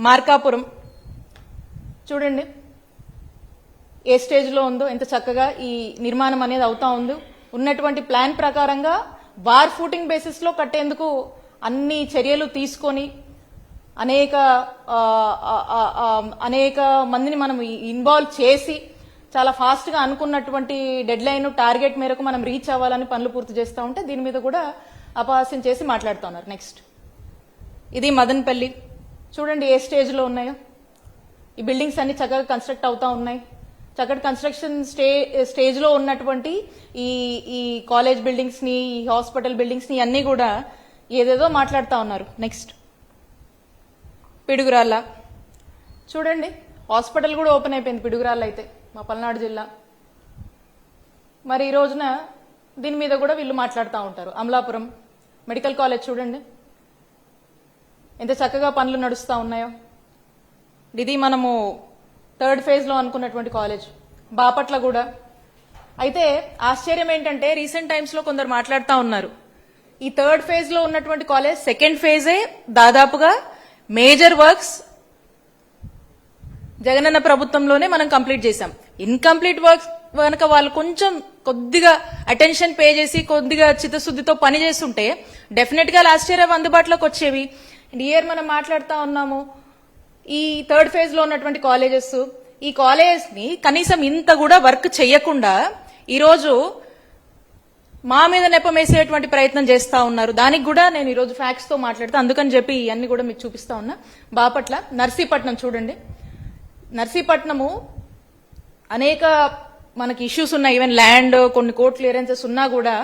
మార్కాపురం చూడండి ఏ స్టేజ్లో ఉందో, ఎంత చక్కగా ఈ నిర్మాణం అనేది అవుతా ఉందో. ఉన్నటువంటి ప్లాన్ ప్రకారంగా బార్ ఫూటింగ్ బేసిస్లో కట్టేందుకు అన్ని చర్యలు తీసుకొని అనేక మందిని మనం ఇన్వాల్వ్ చేసి చాలా ఫాస్ట్గా అనుకున్నటువంటి డెడ్ లైన్ టార్గెట్ మేరకు మనం రీచ్ అవ్వాలని పనులు పూర్తి చేస్తూ ఉంటే దీని మీద కూడా అపహాస్యం చేసి మాట్లాడుతూ ఉన్నారు. నెక్స్ట్ ఇది మదనపల్లి చూడండి ఏ స్టేజ్లో ఉన్నాయో. ఈ బిల్డింగ్స్ అన్ని చక్కగా కన్స్ట్రక్ట్ అవుతా ఉన్నాయి. చక్కటి కన్స్ట్రక్షన్ స్టేజ్లో ఉన్నటువంటి ఈ కాలేజ్ బిల్డింగ్స్ ని, ఈ హాస్పిటల్ బిల్డింగ్స్ ని అన్ని కూడా ఏదేదో మాట్లాడుతూ ఉన్నారు. నెక్స్ట్ పిడుగురాళ్ళ చూడండి హాస్పిటల్ కూడా ఓపెన్ అయిపోయింది పిడుగురాళ్ళ అయితే మా పల్నాడు జిల్లా. మరి ఈ రోజున దీని మీద కూడా వీళ్ళు మాట్లాడుతూ ఉంటారు. అమలాపురం మెడికల్ కాలేజ్ చూడండి ఎంత చక్కగా పనులు నడుస్తూ ఉన్నాయో. ఇది మనము థర్డ్ ఫేజ్ లో అనుకున్నటువంటి కాలేజ్. బాపట్ల కూడా అయితే ఆశ్చర్యం ఏంటంటే రీసెంట్ టైమ్స్ లో కొందరు మాట్లాడుతూ ఉన్నారు ఈ థర్డ్ ఫేజ్ లో ఉన్నటువంటి కాలేజ్ సెకండ్ ఫేజే దాదాపుగా మేజర్ వర్క్స్ జగనన్న ప్రభుత్వంలోనే మనం కంప్లీట్ చేశాం. ఇన్కంప్లీట్ వర్క్స్ కనుక వాళ్ళు కొద్దిగా అటెన్షన్ పే చేసి కొద్దిగా చిత్తశుద్ధితో పని చేస్తుంటే డెఫినెట్ గా లాస్ట్ ఇయర్ అందుబాటులోకి వచ్చేవి. ఇయర్ మనం మాట్లాడుతూ ఉన్నాము ఈ థర్డ్ ఫేజ్ లో ఉన్నటువంటి కాలేజెస్. ఈ కాలేజ్ ని కనీసం ఇంత కూడా వర్క్ చేయకుండా ఈరోజు మా మీద నెపమేసేటువంటి ప్రయత్నం చేస్తా ఉన్నారు. దానికి కూడా నేను ఈరోజు ఫ్యాక్ట్స్ తో మాట్లాడుతా, అందుకని చెప్పి ఇవన్నీ కూడా మీకు చూపిస్తా ఉన్నా. బాపట్ల నర్సీపట్నం చూడండి. నర్సీపట్నము అనేక మనకి ఇష్యూస్ ఉన్నాయి. ఈవెన్ ల్యాండ్ కొన్ని కోర్ట్ క్లియరెన్సెస్ ఉన్నా కూడా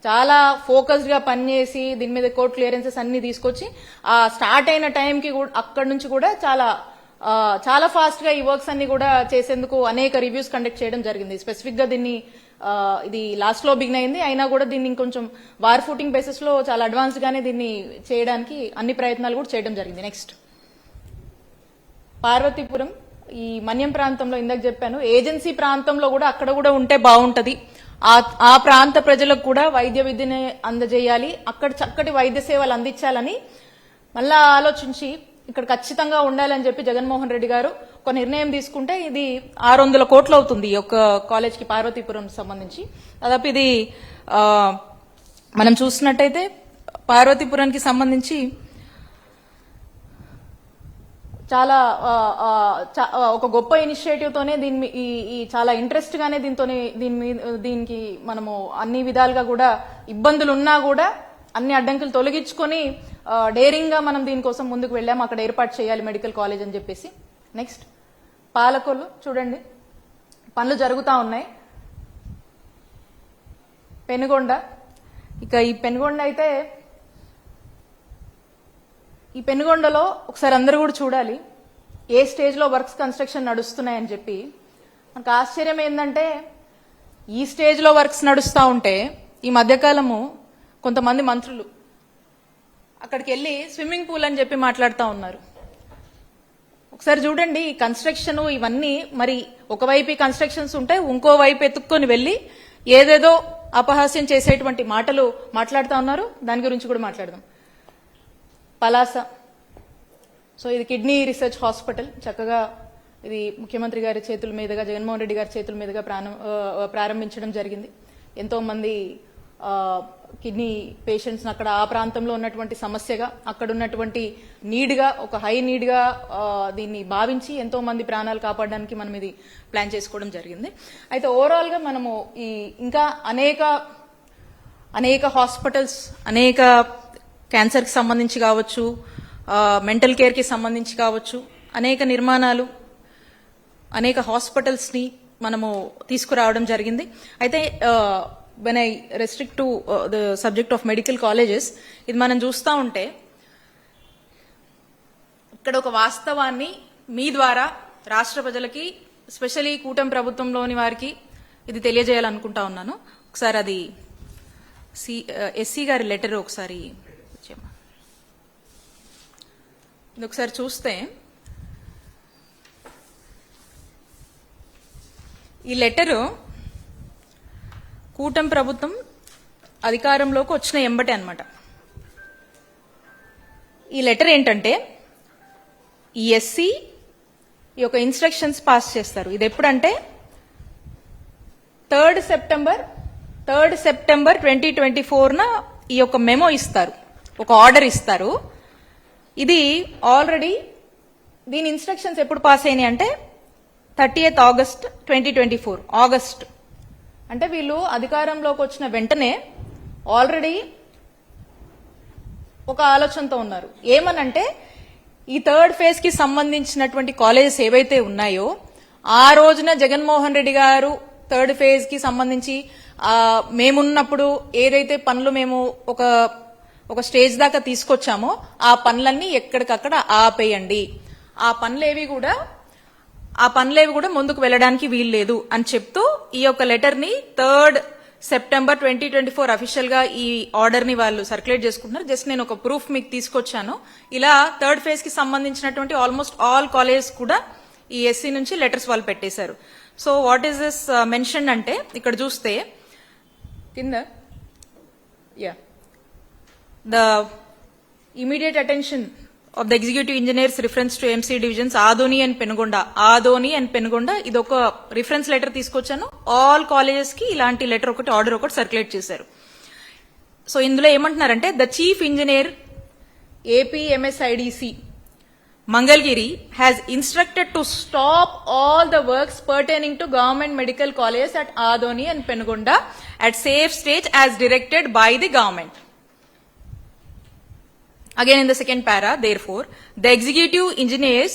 చాలా ఫోకస్డ్ గా పనిచేసి దీని మీద కోర్ట్ క్లియరెన్సెస్ అన్ని తీసుకొచ్చి ఆ స్టార్ట్ అయిన టైంకి అక్కడి నుంచి కూడా చాలా ఫాస్ట్ గా ఈ వర్క్స్ అన్ని కూడా చేసేందుకు అనేక రివ్యూస్ కండక్ట్ చేయడం జరిగింది. స్పెసిఫిక్ గా దీన్ని ఇది లాస్ట్ లో బిగిన్ అయింది, అయినా కూడా దీన్ని ఇంకొంచెం వార్ ఫూటింగ్ బేసిస్ లో చాలా అడ్వాన్స్డ్ గానే దీన్ని చేయడానికి అన్ని ప్రయత్నాలు కూడా చేయడం జరిగింది. నెక్స్ట్ పార్వతీపురం ఈ మన్యం ప్రాంతంలో ఇందాక చెప్పాను ఏజెన్సీ ప్రాంతంలో కూడా అక్కడ కూడా ఉంటే బాగుంటది. ఆ ప్రాంత ప్రజలకు కూడా వైద్య విద్యని అందజేయాలి, అక్కడ చక్కటి వైద్య సేవలు అందించాలని మళ్ళా ఆలోచించి ఇక్కడ ఖచ్చితంగా ఉండాలని చెప్పి జగన్మోహన్ రెడ్డి గారు ఒక నిర్ణయం తీసుకుంటే ఇది 600 కోట్లు అవుతుంది ఈ యొక్క కాలేజ్ కి పార్వతీపురం సంబంధించి. దాదాపు ఇది మనం చూసినట్టయితే పార్వతీపురానికి సంబంధించి చాలా ఒక గొప్ప ఇనిషియేటివ్ తోనే ఈ చాలా ఇంట్రెస్ట్ గానే దీనికి మనము అన్ని విధాలుగా కూడా ఇబ్బందులు ఉన్నా కూడా అన్ని అడ్డంకులు తొలగించుకొని డేరింగ్ గా మనం దీనికోసం ముందుకు వెళ్ళాము. అక్కడ ఏర్పాటు చేయాలి మెడికల్ కాలేజ్ అని చెప్పేసి. నెక్స్ట్ పాలకొల్లు చూడండి పనులు జరుగుతూ ఉన్నాయి. పెనుగొండ ఇక ఈ పెనుగొండ అయితే ఈ పెనుగొండలో ఒకసారి అందరూ కూడా చూడాలి ఏ స్టేజ్ లో వర్క్స్ కన్స్ట్రక్షన్ నడుస్తున్నాయని చెప్పి. మనకు ఆశ్చర్యం ఏంటంటే ఈ స్టేజ్ లో వర్క్స్ నడుస్తూ ఉంటే ఈ మధ్యకాలము కొంతమంది మంత్రులు అక్కడికి వెళ్లి స్విమ్మింగ్ పూల్ అని చెప్పి మాట్లాడుతూ ఉన్నారు. ఒకసారి చూడండి ఈ కన్స్ట్రక్షన్ ఇవన్నీ మరి ఒకవైపు ఈ కన్స్ట్రక్షన్స్ ఉంటే ఇంకో వైపు ఎత్తుక్కొని వెళ్లి ఏదేదో అపహాస్యం చేసేటువంటి మాటలు మాట్లాడుతూ ఉన్నారు. దాని గురించి కూడా మాట్లాడదాం. పలాస సో ఇది కిడ్నీ రీసెర్చ్ హాస్పిటల్ చక్కగా ఇది ముఖ్యమంత్రి గారి చేతుల మీదుగా జగన్మోహన్ రెడ్డి గారి చేతుల మీదుగా ప్రారంభించడం జరిగింది. ఎంతో మంది కిడ్నీ పేషెంట్స్ అక్కడ ఆ ప్రాంతంలో ఉన్నటువంటి సమస్యగా అక్కడ ఉన్నటువంటి నీడ్గా ఒక హై నీడ్గా దీన్ని భావించి ఎంతో మంది ప్రాణాలు కాపాడడానికి మనం ఇది ప్లాన్ చేసుకోవడం జరిగింది. అయితే ఓవరాల్ గా మనము ఈ ఇంకా అనేక హాస్పిటల్స్ అనేక క్యాన్సర్కి సంబంధించి కావచ్చు, మెంటల్ కేర్కి సంబంధించి కావచ్చు, అనేక నిర్మాణాలు అనేక హాస్పిటల్స్ని మనము తీసుకురావడం జరిగింది. అయితే when I restrict to the subject of medical colleges, ఇది మనం చూస్తూ ఉంటే ఇక్కడ ఒక వాస్తవాన్ని మీ ద్వారా రాష్ట్ర ప్రజలకి స్పెషల్లీ కూటమి ప్రభుత్వంలోని వారికి ఇది తెలియజేయాలనుకుంటా ఉన్నాను. ఒకసారి అది ఎస్సీ గారి లెటర్ ఒకసారి ఇది ఒకసారి చూస్తే ఈ లెటరు కూటమి ప్రభుత్వం అధికారంలోకి వచ్చిన ఎంబటే అన్నమాట. ఈ లెటర్ ఏంటంటే ఈ ఎస్సీ ఈ యొక్క ఇన్స్ట్రక్షన్స్ పాస్ చేస్తారు. ఇది ఎప్పుడంటే 3rd సెప్టెంబర్ 2024న ఈ యొక్క మెమో ఇస్తారు, ఒక ఆర్డర్ ఇస్తారు. ఇది ఆల్రెడీ దీని ఇన్స్ట్రక్షన్స్ ఎప్పుడు పాస్ అయినాయి అంటే 30th August 2024 ఆగస్ట్. అంటే వీళ్ళు అధికారంలోకి వచ్చిన వెంటనే ఆల్రెడీ ఒక ఆలోచనతో ఉన్నారు. ఏమనంటే ఈ 3rd phase కి సంబంధించినటువంటి కాలేజెస్ ఏవైతే ఉన్నాయో ఆ రోజున జగన్మోహన్ రెడ్డి గారు 3rd phase కి సంబంధించి మేమున్నప్పుడు ఏదైతే పనులు మేము ఒక స్టేజ్ దాకా తీసుకొచ్చామో ఆ పనులన్నీ ఎక్కడికక్కడ ఆపేయండి, ఆ పనులేవి కూడా ముందుకు వెళ్ళడానికి వీల్లేదు అని చెప్తూ ఈ యొక్క లెటర్ ని 3rd సెప్టెంబర్ 2024 అఫీషియల్ గా ఈ ఆర్డర్ ని వాళ్ళు సర్క్యులేట్ చేసుకుంటున్నారు. జస్ట్ నేను ఒక ప్రూఫ్ మీకు తీసుకొచ్చాను. ఇలా 3rd phase కి సంబంధించినటువంటి ఆల్మోస్ట్ ఆల్ కాలేజెస్ కూడా ఈ ఎస్సీ నుంచి లెటర్స్ వాళ్ళు పెట్టేశారు. So what is this mention అంటే ఇక్కడ చూస్తే కింద the immediate attention of the executive engineers reference to MC divisions Adoni and Penugonda ఇది ఒక రిఫరెన్స్ లెటర్ తీసుకొచ్చాను. ఆల్ కాలేజెస్ కి ఇలాంటి లెటర్ ఒకటి ఆర్డర్ ఒకటి సర్క్యులేట్ చేశారు. సో ఇందులో ఏమంటున్నారంటే the chief engineer APMSIDC Mangalgiri has instructed to stop all the works pertaining to government medical colleges at Adoni and Penugonda at safe stage as directed by the government. Again in the second para, therefore, the executive engineers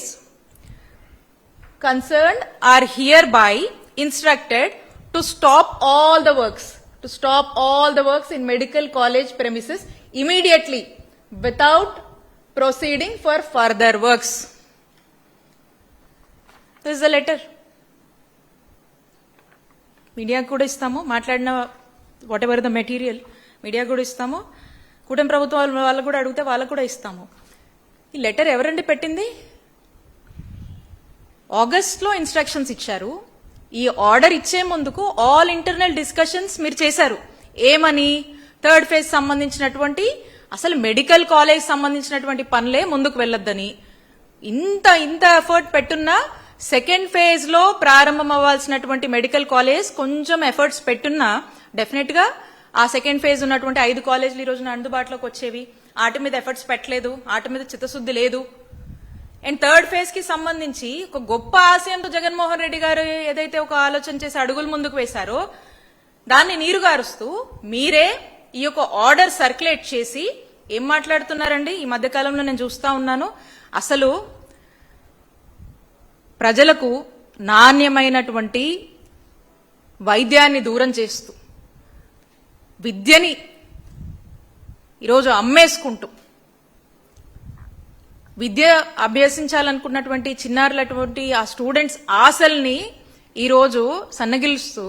concerned are hereby instructed to stop all the works in medical college premises immediately without proceeding for further works. This is the letter. Media kuda istamo, matladina whatever the material, media kuda istamo. కూటమి ప్రభుత్వం వాళ్ళు కూడా అడిగితే వాళ్ళకు కూడా ఇస్తాము. ఈ letter ఎవరండి పెట్టింది? ఆగస్ట్లో ఇన్స్ట్రక్షన్స్ ఇచ్చారు. ఈ ఆర్డర్ ఇచ్చే ముందుకు ఆల్ ఇంటర్నల్ డిస్కషన్స్ మీరు చేశారు. ఏమని? 3rd phase సంబంధించినటువంటి అసలు మెడికల్ కాలేజ్ సంబంధించినటువంటి పనులే ముందుకు వెళ్ళొద్దని. ఇంత ఎఫర్ట్ పెట్టున్నా 2nd phase లో ప్రారంభం అవ్వాల్సినటువంటి మెడికల్ కాలేజ్ కొంచెం ఎఫర్ట్స్ పెట్టున్నా డెఫినెట్ గా ఆ 2nd phase ఉన్నటువంటి 5 కాలేజీలు ఈ రోజున అందుబాటులోకి వచ్చేవి. వాటి మీద ఎఫర్ట్స్ పెట్టలేదు, వాటి మీద చిత్తశుద్ధి లేదు. అండ్ 3rd phase కి సంబంధించి ఒక గొప్ప ఆశయంతో జగన్మోహన్ రెడ్డి గారు ఏదైతే ఒక ఆలోచన చేసి అడుగులు ముందుకు వేశారో దాన్ని నీరుగారుస్తూ మీరే ఈ యొక్క ఆర్డర్ సర్క్యులేట్ చేసి ఏం మాట్లాడుతున్నారండి? ఈ మధ్యకాలంలో నేను చూస్తా ఉన్నాను, అసలు ప్రజలకు నాణ్యమైనటువంటి వైద్యాన్ని దూరం చేస్తూ విద్యని ఈరోజు అమ్మేసుకుంటూ విద్య అభ్యసించాలనుకున్నటువంటి చిన్నారులటువంటి ఆ స్టూడెంట్స్ ఆశల్ని ఈరోజు సన్నగిలుస్తూ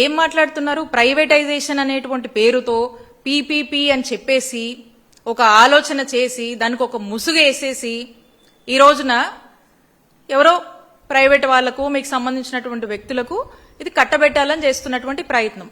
ఏం మాట్లాడుతున్నారు? ప్రైవేటైజేషన్ అనేటువంటి పేరుతో పీపీపీ అని చెప్పేసి ఒక ఆలోచన చేసి దానికి ఒక ముసుగు వేసేసి ఈ రోజున ఎవరో ప్రైవేట్ వాళ్లకు మీకు సంబంధించినటువంటి వ్యక్తులకు ఇది కట్టబెట్టాలని చేస్తున్నటువంటి ప్రయత్నం.